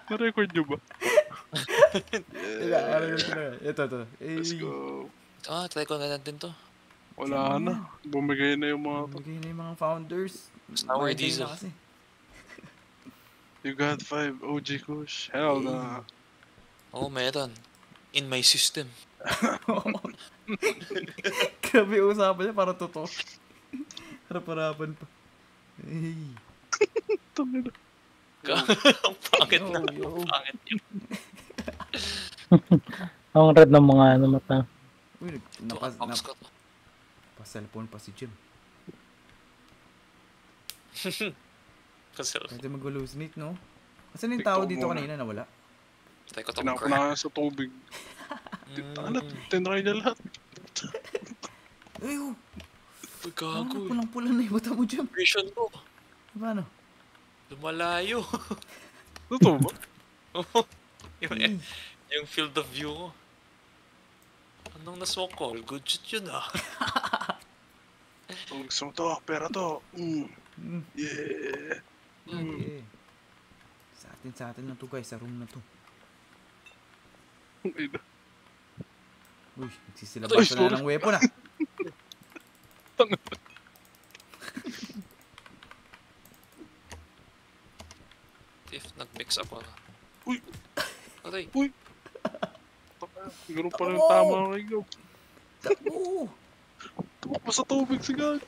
Na-record nyo ba? Teka, record ko na. Ito. Let's go. Try ko na natin to. Wala na. Bumigay na yung mga to. Bumigay na yung mga founders. Sour diesel. Na kasi. You got 5 OG Kush. Hell na. Oo, meron. In my system. Grabe usapan niya, parang totoo. Harap-harapan pa. Hey. Tangina. Ang pangit na. Yo. Ang pangit yun. Ang red ng mga mata. Uy, Box ko to. pa-cellphone pa si Jim. Kasi, Pwede mag-hallucinate, no? Kasi yung tao dito kanina nawala. try ko to. Pinakunahan sa tubig. Tangina, tinry niya lahat. Ay, oh. Gago. Pulang-pula na yung mata mo, Jim. Vision ko. Paano? Lumalayo. Totoo ba? yung field of view ko. Anong nasmoke ko? Good shit yun ah. Ang gusto mo to, pera to. Yeah. Yeah. Sa atin na to, guys. Sa room na to. Uy, nagsisilabas na ng weapon ah. If nag-mix up ako. Uy! Aray. Uy! Siguro pa rin tama ang ikaw. Oo. Tumakbo sa tubig si Gag.